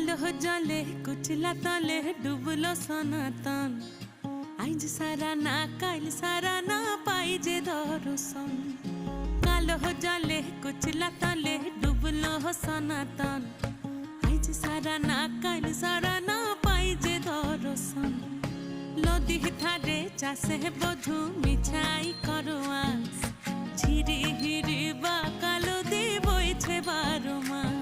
কালো জলে কুচলা তলে ডুবলো সনাতন। আইজ সারা না কাল সারা না পাই যে দর্শন। কালো জলে কুচলা তলে ডুবলো সনাতন। আইজ সারা না কাল সারা না পাই যে দর্শন। নদী ধারে চাষে বধু মিছাই করোয়াস। ঝিরি হিরি বা কালো দি বইছে 12 মাস।